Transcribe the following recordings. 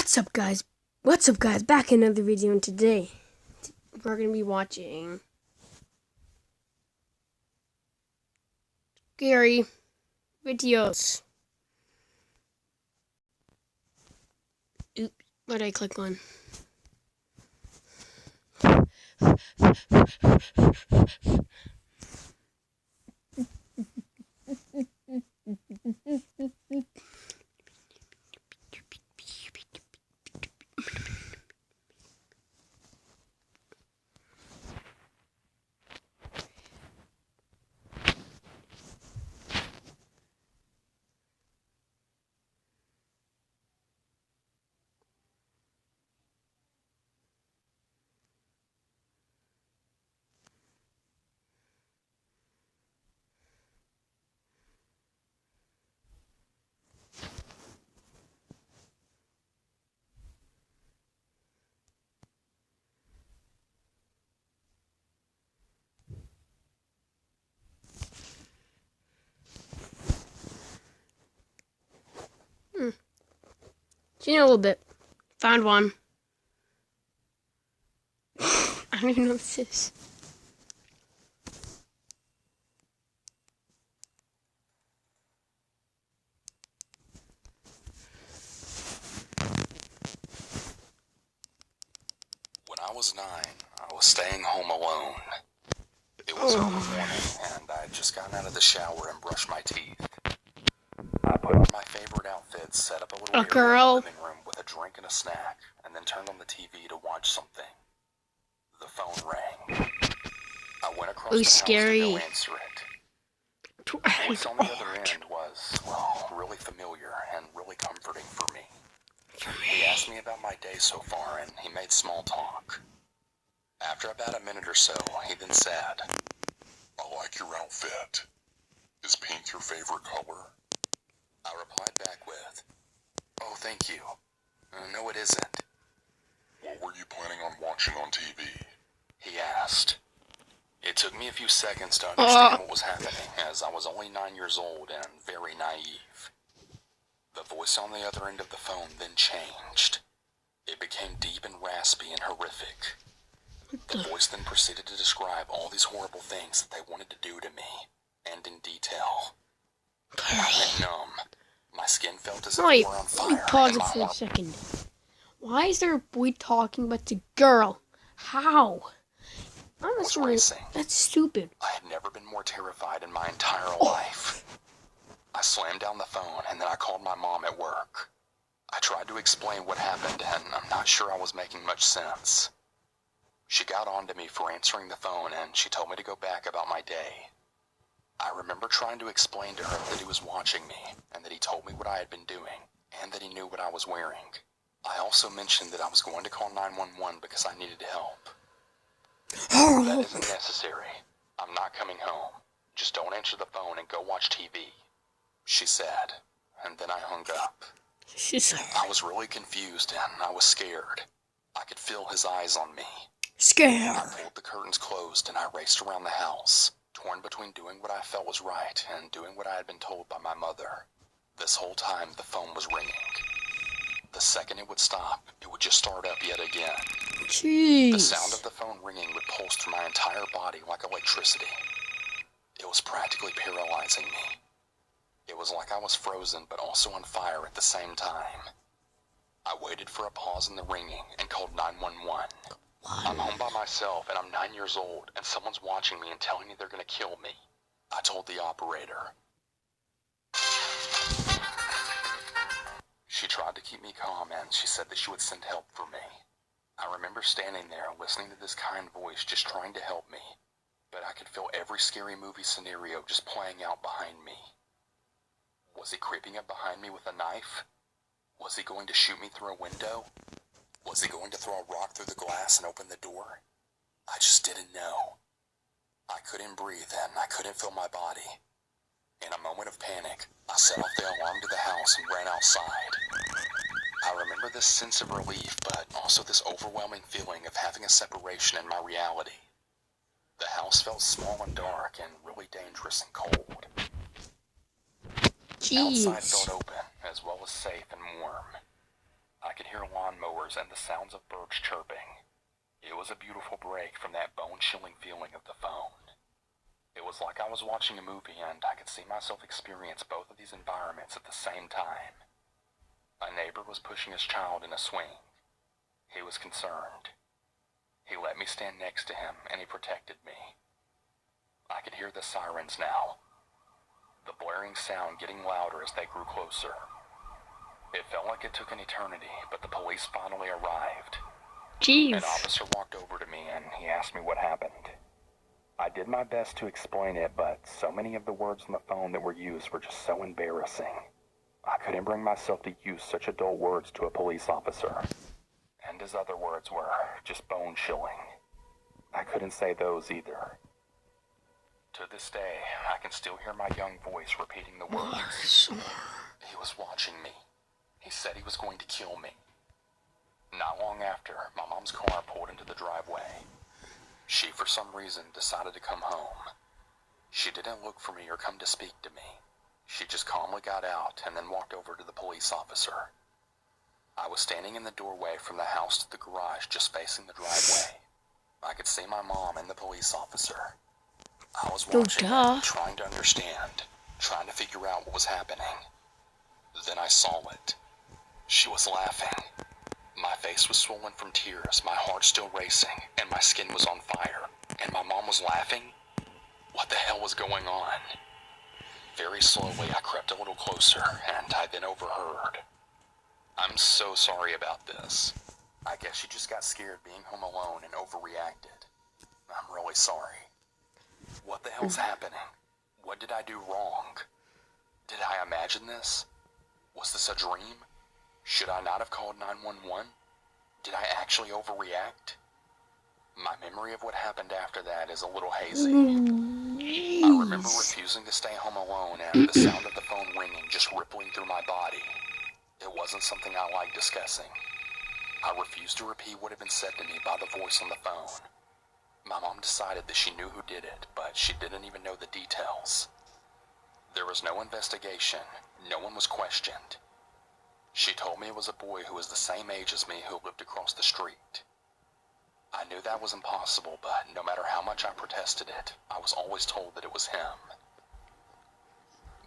What's up, guys? What's up, guys? Back in another video, and today we're gonna be watching scary videos. Oops, what did I click on? Seen it a little bit. Found one. I don't even know what this is. When I was 9, I was staying home alone. It was early morning, and I had just gotten out of the shower and brushed my teeth. I put on my favorite outfit, set up a little area in the living room with a drink and a snack, and then turned on the TV to watch something. The phone rang. I went across the house to go answer it. The voice on the other end was, well, really familiar and really comforting for me. He asked me about my day so far, and he made small talk. After about a minute or so, he then said, "I like your outfit. Is pink your favorite color?" I replied back with, "Oh, thank you. No, it isn't." "What were you planning on watching on TV?" he asked. It took me a few seconds to understand what was happening, as I was only 9 years old and very naive. The voice on the other end of the phone then changed. It became deep and raspy and horrific. The voice then proceeded to describe all these horrible things that they wanted to do to me, and in detail. I went numb. My skin felt as if it were on fire. Pause it for a second. Why is there a boy talking about the girl? How? Was racing. That's stupid. I had never been more terrified in my entire life. I slammed down the phone, and then I called my mom at work. I tried to explain what happened, and I'm not sure I was making much sense. She got on to me for answering the phone, and she told me to go back about my day. I remember trying to explain to her that he was watching me, and that he told me what I had been doing, and that he knew what I was wearing. I also mentioned that I was going to call 911 because I needed help. "That isn't necessary. I'm not coming home. Just don't answer the phone and go watch TV," she said, and then I hung up. I was really confused, and I was scared. I could feel his eyes on me. Scared. I pulled the curtains closed, and I raced around the house, torn between doing what I felt was right and doing what I had been told by my mother. This whole time, the phone was ringing. The second it would stop, it would just start up yet again. Jeez. The sound of the phone ringing would pulse through my entire body like electricity. It was practically paralyzing me. It was like I was frozen but also on fire at the same time. I waited for a pause in the ringing and called 911. I'm home by myself, and I'm 9 years old, and someone's watching me and telling me they're going to kill me. I told the operator. She tried to keep me calm, and she said that she would send help for me. I remember standing there, listening to this kind voice just trying to help me, but I could feel every scary movie scenario just playing out behind me. Was he creeping up behind me with a knife? Was he going to shoot me through a window? Was he going to throw a rock through the glass and open the door? I just didn't know. I couldn't breathe, and I couldn't feel my body. In a moment of panic, I set off the alarm to the house and ran outside. I remember this sense of relief, but also this overwhelming feeling of having a separation in my reality. The house felt small and dark and really dangerous and cold. Jeez. Outside felt open, as well as safe and warm. I could hear doors and the sounds of birds chirping. It was a beautiful break from that bone-chilling feeling of the phone. It was like I was watching a movie and I could see myself experience both of these environments at the same time. A neighbor was pushing his child in a swing. He was concerned. He let me stand next to him and he protected me. I could hear the sirens now, the blaring sound getting louder as they grew closer. It felt like it took an eternity, but the police finally arrived. Jeez. An officer walked over to me and he asked me what happened. I did my best to explain it, but so many of the words on the phone that were used were just so embarrassing. I couldn't bring myself to use such adult words to a police officer. And his other words were just bone-chilling. I couldn't say those either. To this day, I can still hear my young voice repeating the words. He was watching me. He said he was going to kill me. Not long after, my mom's car pulled into the driveway. She, for some reason, decided to come home. She didn't look for me or come to speak to me. She just calmly got out and then walked over to the police officer. I was standing in the doorway from the house to the garage, just facing the driveway. I could see my mom and the police officer. I was watching them, trying to understand, trying to figure out what was happening. Then I saw it. She was laughing. My face was swollen from tears, my heart still racing, and my skin was on fire. And my mom was laughing? What the hell was going on? Very slowly, I crept a little closer, and I then overheard. I'm so sorry about this. I guess she just got scared being home alone and overreacted. I'm really sorry. What the hell's happening? What did I do wrong? Did I imagine this? Was this a dream? Should I not have called 911? Did I actually overreact? My memory of what happened after that is a little hazy. I remember refusing to stay home alone and the sound of the phone ringing just rippling through my body. It wasn't something I liked discussing. I refused to repeat what had been said to me by the voice on the phone. My mom decided that she knew who did it, but she didn't even know the details. There was no investigation. No one was questioned. She told me it was a boy who was the same age as me who lived across the street. I knew that was impossible, but no matter how much I protested it, I was always told that it was him.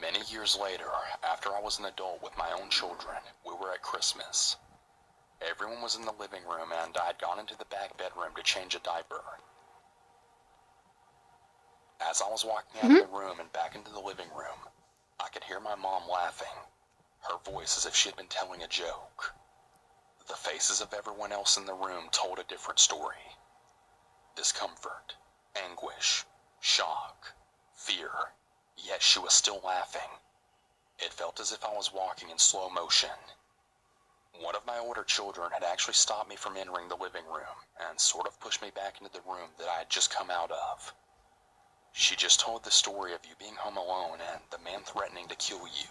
Many years later, after I was an adult with my own children, we were at Christmas. Everyone was in the living room and I had gone into the back bedroom to change a diaper. As I was walking out of the room and back into the living room, I could hear my mom laughing, her voice as if she had been telling a joke. The faces of everyone else in the room told a different story. Discomfort, anguish, shock, fear, yet she was still laughing. It felt as if I was walking in slow motion. One of my older children had actually stopped me from entering the living room and sort of pushed me back into the room that I had just come out of. She just told the story of you being home alone and the man threatening to kill you.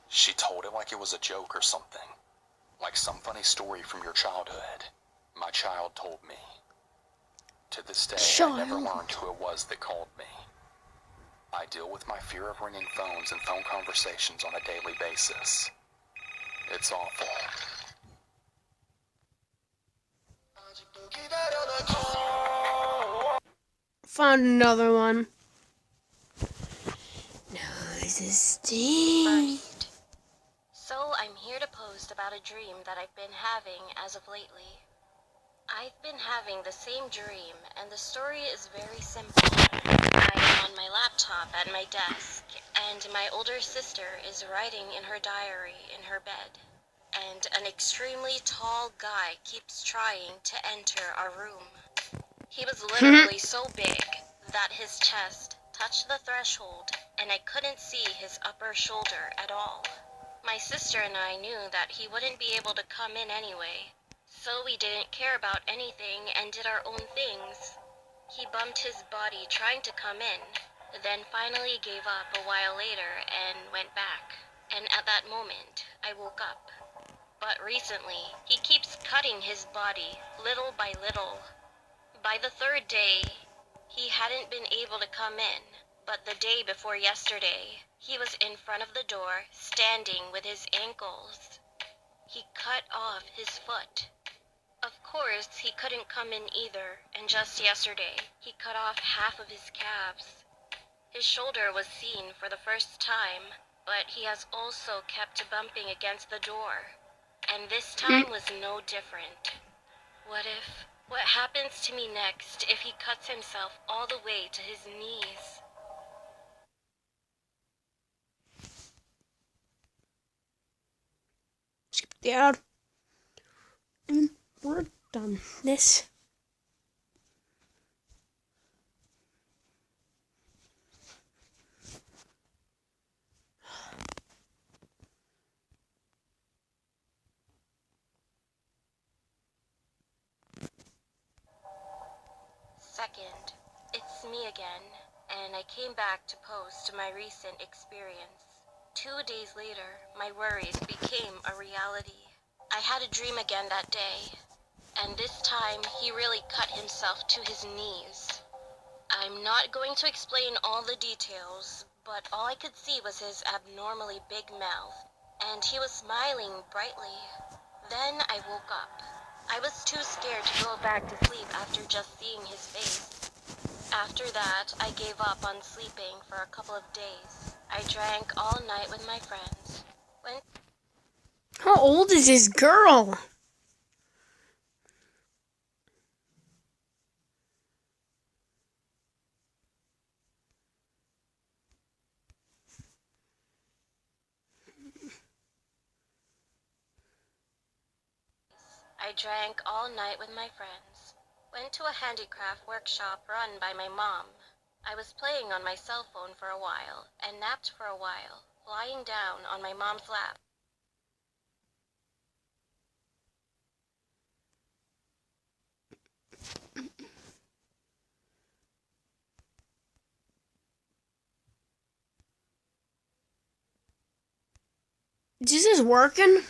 She told it like it was a joke or something. Like some funny story from your childhood. My child told me. To this day, I never learned who it was that called me. I deal with my fear of ringing phones and phone conversations on a daily basis. It's awful. Found another one. No, this is Steve. So I'm here to post about a dream that I've been having as of lately. I've been having the same dream, and the story is very simple. I am on my laptop at my desk, and my older sister is writing in her diary in her bed. And an extremely tall guy keeps trying to enter our room. He was literally so big that his chest touched the threshold, and I couldn't see his upper shoulder at all. My sister and I knew that he wouldn't be able to come in anyway, so we didn't care about anything and did our own things. He bumped his body trying to come in, then finally gave up a while later and went back. And at that moment, I woke up. But recently, he keeps cutting his body little by little. By the third day, he hadn't been able to come in, but the day before yesterday, he was in front of the door, standing with his ankles. He cut off his foot Of course, he couldn't come in either, and just yesterday, he cut off half of his calves. His shoulder was seen for the first time, but he has also kept bumping against the door. And this time was no different. What happens to me next if he cuts himself all the way to his knees? Skip down. And we're done. This. Second, it's me again, and I came back to post my recent experience. 2 days later, my worries became a reality. I had a dream again that day, and this time he really cut himself to his knees. I'm not going to explain all the details, but all I could see was his abnormally big mouth, and he was smiling brightly. Then I woke up. I was too scared to go back to sleep after just seeing his face. After that, I gave up on sleeping for a couple of days. I drank all night with my friends. How old is this girl? I drank all night with my friends. Went to a handicraft workshop run by my mom. I was playing on my cell phone for a while and napped for a while, lying down on my mom's lap. Is this working?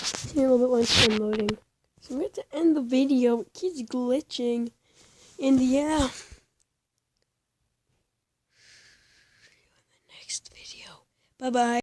See a little bit when it's done loading. So we have to end the video. It keeps glitching. And yeah. Next video. Bye bye.